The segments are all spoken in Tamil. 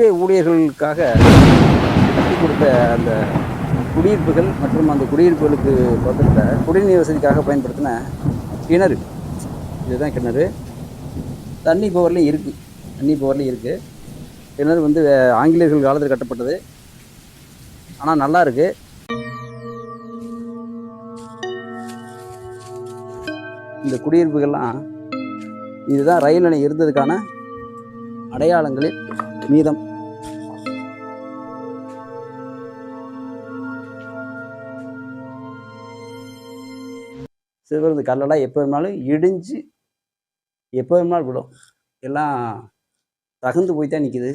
ஊழியர்களுக்காக கட்டி கொடுத்த அந்த குடியிருப்புகள் மற்றும் அந்த குடியிருப்புகளுக்கு பக்கத்தில் குடிநீர் வசதிக்காக பயன்படுத்தின கிணறு. இதுதான் கிணறு. தண்ணி பவர்லையும் இருக்குது. கிணறு வந்து ஆங்கிலேயர்கள் காலத்தில் கட்டப்பட்டது. ஆனால் நல்லா இருக்கு. இந்த குடியிருப்புகள்லாம் இதுதான் ரயில் நிலையம் இருந்ததுக்கான அடையாளங்களில் மீதம். சிறுவர் இந்த கல்லெல்லாம் எப்போ வேணாலும் இடிஞ்சு எப்போ வேணாலும் விடும். எல்லாம் தகுந்து போய் தான் நிற்குது.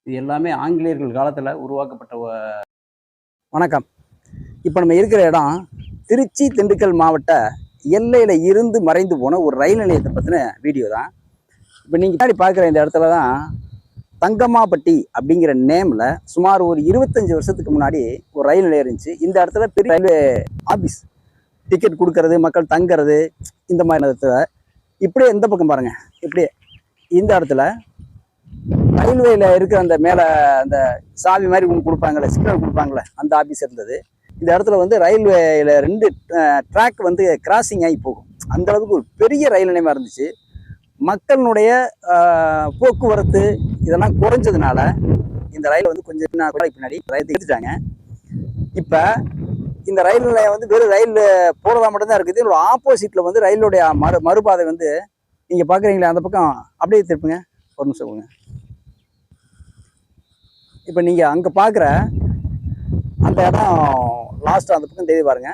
இது எல்லாமே ஆங்கிலேயர்கள் காலத்தில் உருவாக்கப்பட்ட. வணக்கம். இப்போ நம்ம இருக்கிற இடம் திருச்சி திண்டுக்கல் மாவட்ட எல்லையில் இருந்து மறைந்து போன ஒரு ரயில் நிலையத்தை பற்றின வீடியோ தான். இப்போ நீங்கள் முன்னாடி பார்க்குற இந்த இடத்துல தான் தங்கம்மாப்பட்டி அப்படிங்கிற நேமில் சுமார் ஒரு 25 வருஷத்துக்கு முன்னாடி ஒரு ரயில் நிலையம் இருந்துச்சு. இந்த இடத்துல பெரிய ரயில்வே ஆஃபீஸ், டிக்கெட் கொடுக்கறது, மக்கள் தங்கிறது, இந்த மாதிரி இடத்துல இப்படியே இந்த பக்கம் பாருங்கள். இப்படியே இந்த இடத்துல ரயில்வேயில் இருக்கிற அந்த மேலே அந்த சாவி மாதிரி கொடுப்பாங்களே, சிக்னல் கொடுப்பாங்களே, அந்த ஆஃபீஸ் இருந்தது. இந்த இடத்துல வந்து ரயில்வேயில் 2 ட்ராக் வந்து கிராசிங் ஆகி போகும். அந்த அளவுக்கு ஒரு பெரிய ரயில் நிலையமாக இருந்துச்சு. மக்களுடைய போக்குவரத்து இதெல்லாம் குறைஞ்சதுனால இந்த ரயில் வந்து கொஞ்சம் பின்னாடி ரயில் எடுத்துட்டாங்க. இப்போ இந்த ரயில் நிலையம் வந்து வெறும் ரயில் போகிறதா மட்டும்தான் இருக்குது. இதோட ஆப்போசிட்டில் வந்து ரயிலுடைய மறுபாதை வந்து நீங்கள் பார்க்குறீங்களா, அந்த பக்கம் அப்படியே திருப்புங்க. ஒரு நிமிஷம் போங்க. இப்போ நீங்கள் அங்கே பார்க்குற அந்த இடம் லாஸ்ட்டாக அந்த பக்கம் தெரியுது பாருங்க.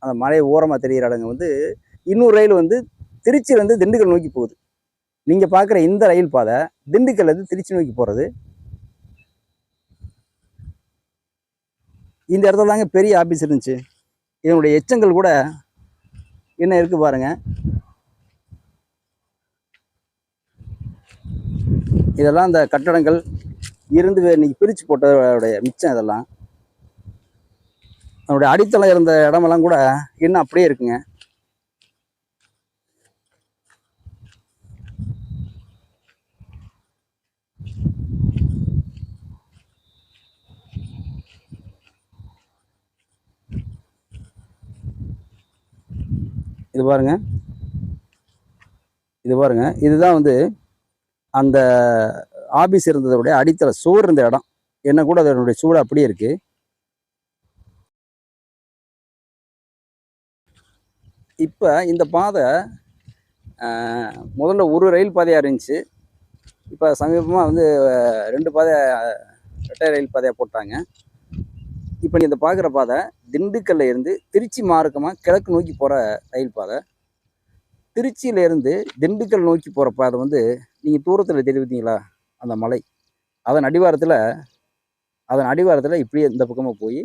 அந்த மலை ஓரமாக தெரிகிற இடங்க வந்து இன்னொரு ரயில் வந்து திருச்சியிலேருந்து திண்டுக்கல் நோக்கி போகுது. நீங்கள் பார்க்குற இந்த ரயில் பாதை திண்டுக்கல்லேருந்து திருச்சி நோக்கி போகிறது. இந்த இடத்துல தாங்க பெரிய ஆஃபீஸ் இருந்துச்சு. இதனுடைய எச்சங்கள் கூட என்ன இருக்குது பாருங்கள். இதெல்லாம் அந்த கட்டடங்கள் இருந்து இன்னைக்கு பிரித்து போட்டதோடைய மிச்சம். இதெல்லாம் அதனுடைய அடித்தளம் இருந்த இடமெல்லாம் கூட இன்னும் அப்படியே இருக்குங்க. இது பாருங்க, இதுதான் வந்து அந்த ஆபீஸ் இருந்ததோடைய அடித்தள சுவர் இருந்த இடம். என்ன கூட அதனுடைய சூடு அப்படியே இருக்கு. இப்போ இந்த பாதை முதல்ல ஒரு ரயில் பாதையாக இருந்துச்சு. இப்போ சமீபமாக வந்து 2 பாதை, ரெட்டை ரயில் பாதையாக போட்டாங்க. இப்போ நீ இந்த பார்க்குற பாதை திண்டுக்கல்ல இருந்து திருச்சி மார்க்கமாக கிழக்கு நோக்கி போகிற ரயில் பாதை. திருச்சியிலேருந்து திண்டுக்கல் நோக்கி போகிற பாதை வந்து நீங்கள் தூரத்தில் தெரிவித்தீங்களா, அந்த மலை அதன் அடிவாரத்தில் இப்படியே இந்த பக்கமாக போய்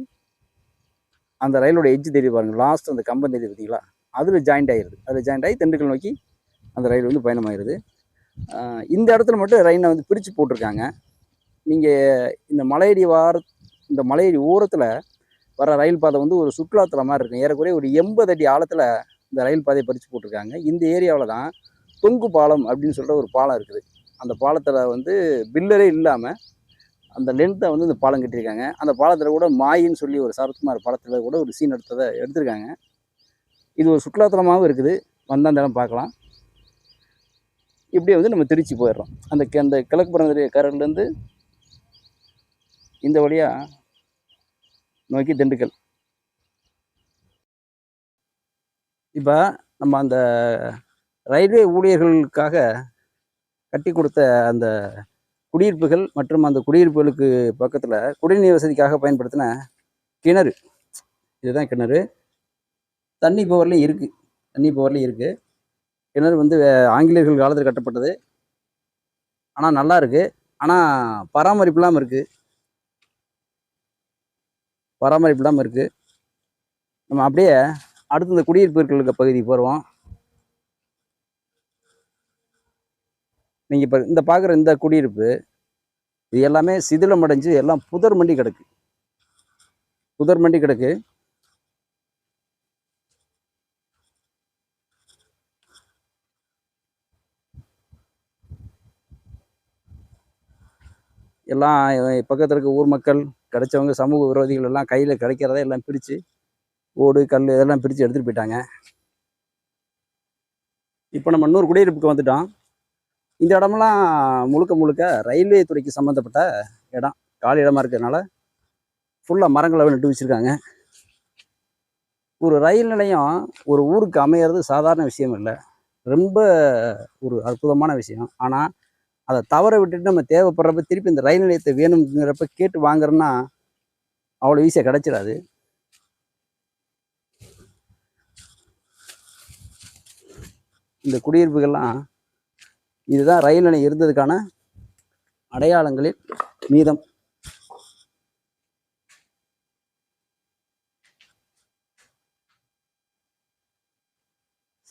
அந்த ரயிலோட எட்ஜ் தெரியும் பாருங்கள். லாஸ்ட் அந்த கம்பம் தெரியுது பார்த்தீங்களா, அதில் ஜாயிண்ட் ஆகி திண்டுக்கல் நோக்கி அந்த ரயில் வந்து பயணமாகிடுது. இந்த இடத்துல மட்டும் ரயிலை வந்து பிரித்து போட்டிருக்காங்க. நீங்கள் இந்த மலையடி ஓரத்தில் வர ரயில் பாதை வந்து ஒரு சுற்றுலாத்தலம் மாதிரி இருக்கும். ஏறக்குறைய ஒரு 80 அடி ஆழத்தில் இந்த ரயில் பாதையை பிரித்து போட்டிருக்காங்க. இந்த ஏரியாவில் தான் தொங்கு பாலம் அப்படின்னு சொல்கிற ஒரு பாலம் இருக்குது. அந்த பாலத்தில் வந்து பில்லரே இல்லாமல் அந்த லென்த்தை வந்து இந்த பாலம் கட்டியிருக்காங்க. அந்த பாலத்தில் கூட மாயின்னு சொல்லி ஒரு சரத்குமார் படத்தில் கூட ஒரு சீன் எடுத்திருக்காங்க. இது ஒரு சுற்றுலாத்தலமாகவும் இருக்குது. வந்தால் அந்த இடம் பார்க்கலாம். இப்படியே வந்து நம்ம திருச்சி போயிடுறோம். அந்த கிழக்கு புறநகர் கரையிலேருந்து இந்த வழியாக நோக்கி திண்டுக்கல். இப்போ நம்ம அந்த ரயில்வே ஊழியர்களுக்காக கட்டி கொடுத்த அந்த குடியிருப்புகள் மற்றும் அந்த குடியிருப்புகளுக்கு பக்கத்தில் குடிநீர் வசதிக்காக பயன்படுத்தின கிணறு. இதுதான் கிணறு. தண்ணி பவர்லையும் இருக்குது. கிணறு வந்து ஆங்கிலேயர்கள் காலத்தில் கட்டப்பட்டது. ஆனால் நல்லா இருக்குது. ஆனால் பராமரிப்பு இல்லாமல் இருக்குது. நம்ம அப்படியே அடுத்து இந்த குடியிருப்புகளுக்கு பகுதிக்கு போகிறோம். நீங்கள் இப்போ இந்த பார்க்குற இந்த குடியிருப்பு இது எல்லாமே சிதிலம் அடைஞ்சு எல்லாம் புதர் மண்டி கிடக்கு. எல்லாம் பக்கத்தில் இருக்க ஊர் மக்கள் கிடைச்சவங்க சமூக விரோதிகள் எல்லாம் கையில் கிடைக்கிறத எல்லாம் பிரித்து ஓடு கல் இதெல்லாம் பிரித்து எடுத்துகிட்டு போயிட்டாங்க. இப்போ நம்ம இன்னொரு குடியிருப்புக்கு வந்துட்டோம். இந்த இடமெல்லாம் முழுக்க முழுக்க ரயில்வே துறைக்கு சம்மந்தப்பட்ட இடம், காலி இடமா இருக்கிறதுனால ஃபுல்லாக மரங்களை நட்டு வச்சுருக்காங்க. ஒரு ரயில் நிலையம் ஒரு ஊருக்கு அமையிறது சாதாரண விஷயம் இல்லை, ரொம்ப ஒரு அற்புதமான விஷயம். ஆனால் அதை தவற விட்டுட்டு நம்ம தேவைப்படுறப்ப திருப்பி இந்த ரயில் நிலையத்தை வேணுங்கிறப்ப கேட்டு வாங்குறோன்னா அவ்வளோ ஈஸியாக கிடைச்சிடாது. இந்த குடியிருப்புகள்லாம் இதுதான் ரயில் நிலையம் இருந்ததுக்கான அடையாளங்களில் மீதம்.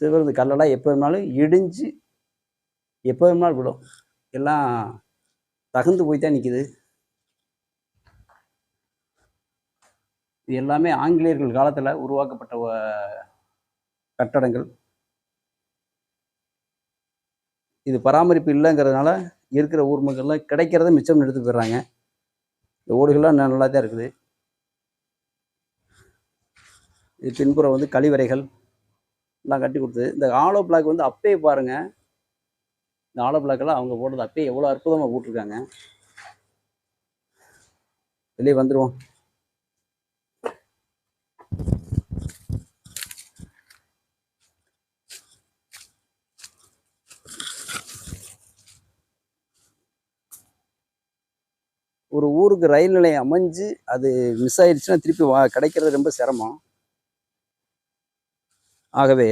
சிவரது கல்லெல்லாம் எப்போ வேணாலும் இடிஞ்சு எப்போ வேணாலும் விடும், எல்லாம் தகுந்து போய் தான் நிற்குது. இது எல்லாமே ஆங்கிலேயர்கள் காலத்தில் உருவாக்கப்பட்ட கட்டடங்கள். இது பராமரிப்பு இல்லைங்கிறதுனால இருக்கிற ஊர் மக்கள்லாம் கிடைக்கிறத மிச்சம் எடுத்து போயிடுறாங்க. இந்த ஓடுகள்லாம் நல்லா தான் இருக்குது. இது பின்புறம் வந்து கழிவறைகள் எல்லாம் கட்டி கொடுத்தது. இந்த ஆலோ பிளாக் வந்து அப்பயே பாருங்க, இந்த ஆலோ பிளாக்கெல்லாம் அவங்க போட்டது அப்பயே எவ்வளோ அற்புதமாக போட்டிருக்காங்க. வெளியே வந்துடுவோம். ஒரு ஊருக்கு ரயில் நிலையம் அமைஞ்சு அது மிஸ் ஆயிடுச்சுன்னா திருப்பி கிடைக்கிறது ரொம்ப சிரமம். ஆகவே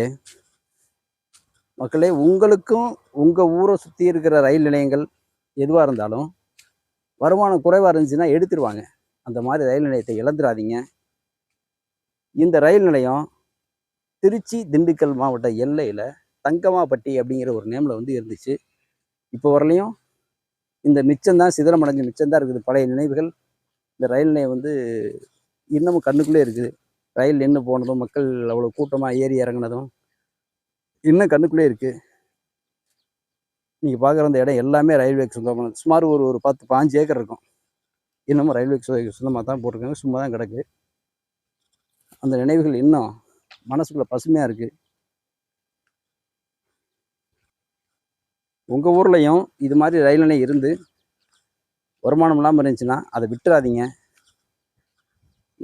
மக்களே, உங்களுக்கும் உங்கள் ஊரை சுற்றி இருக்கிற ரயில் நிலையங்கள் எதுவாக இருந்தாலும் வருமானம் குறைவாக இருந்துச்சுன்னா எடுத்துருவாங்க. அந்த மாதிரி ரயில் நிலையத்தை இழந்துடாதீங்க. இந்த ரயில் நிலையம் திருச்சி திண்டுக்கல் மாவட்ட எல்லையில் தங்கமாப்பட்டி அப்படிங்கிற ஒரு நேமில் வந்து இருந்துச்சு. இப்போ வரலையும் இந்த மிச்சம்தான், சிதறமடைஞ்ச மிச்சம்தான் இருக்குது, பழைய நினைவுகள். இந்த ரயில் நிலையம் வந்து இன்னமும் கண்ணுக்குள்ளே இருக்குது. ரயில் நின்று போனதும், மக்கள் அவ்வளோ கூட்டமாக ஏறி இறங்கினதும் இன்னும் கண்ணுக்குள்ளே இருக்குது. நீங்கள் பார்க்குற அந்த இடம் எல்லாமே ரயில்வேக்கு சொந்தமான, சுமார் ஒரு 10-15 ஏக்கர் இருக்கும். இன்னமும் ரயில்வேக்கு சொந்தமாக தான் போட்டிருக்காங்க, சும்மா தான் கிடக்கு. அந்த நினைவுகள் இன்னும் மனசுக்குள்ளே பசுமையாக இருக்குது. உங்கள் ஊர்லேயும் இது மாதிரி ரயில் நிலையம் இருந்து வருமானம் இல்லாமல் இருந்துச்சுன்னா அதை விட்டுறாதீங்க.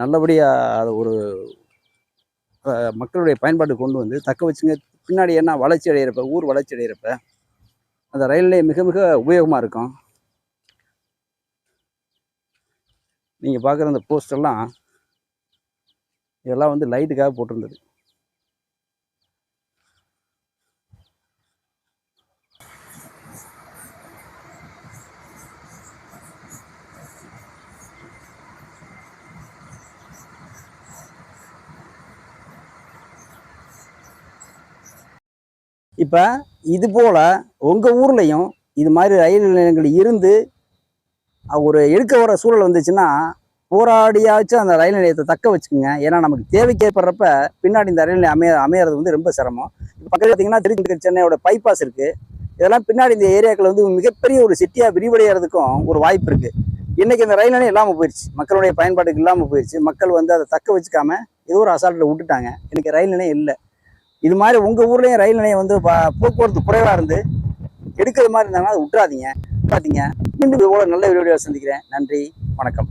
நல்லபடியாக அதை ஒரு மக்களுடைய பயன்பாட்டு கொண்டு வந்து தக்க வச்சுங்க. பின்னாடி என்ன வளர்ச்சி அடைகிறப்ப, ஊர் வளர்ச்சி அடைகிறப்ப அந்த ரயில் நிலையம் மிக மிக உபயோகமாக இருக்கும். நீங்கள் பார்க்குற அந்த போஸ்டெல்லாம் இதெல்லாம் வந்து லைட்டுக்காக போட்டிருந்தது. இப்போ இது போல் உங்கள் ஊர்லேயும் இது மாதிரி ரயில் நிலையங்கள் இருந்து ஒரு எடுக்க வர சூழல் வந்துச்சுன்னா போராடியாச்சும் அந்த ரயில் நிலையத்தை தக்க வச்சுக்கோங்க. ஏன்னா நமக்கு தேவைக்கு ஏற்படுறப்ப பின்னாடி இந்த ரயில் நிலையம் அமையறது வந்து ரொம்ப சிரமம். இப்போ பக்கத்தில் பார்த்தீங்கன்னா திருச்சி சென்னையோட பைபாஸ் இருக்குது. இதெல்லாம் பின்னாடி இந்த ஏரியாக்கள் வந்து மிகப்பெரிய ஒரு சிட்டியாக விரிவடைகிறதுக்கும் ஒரு வாய்ப்பு இருக்குது. இன்றைக்கி இந்த ரயில் நிலையம் இல்லாமல் போயிடுச்சு, மக்களுடைய பயன்பாட்டுக்கு இல்லாமல் போயிடுச்சு. மக்கள் வந்து அதை தக்க வச்சுக்காம ஏதோ ஒரு அசால்ட்டில் விட்டுட்டாங்க. இன்றைக்கி ரயில் நிலையம் இல்லை. இது மாதிரி உங்கள் ஊர்லேயும் ரயில் நிலையம் வந்து போக்குவரத்து குறைவாக இருந்து எடுக்கிற மாதிரி இருந்தாங்கன்னா அதை விட்டுறாதீங்க. பார்த்தீங்க. மீண்டும் இவ்வளோ நல்ல வீடியோ சந்திக்கிறேன். நன்றி, வணக்கம்.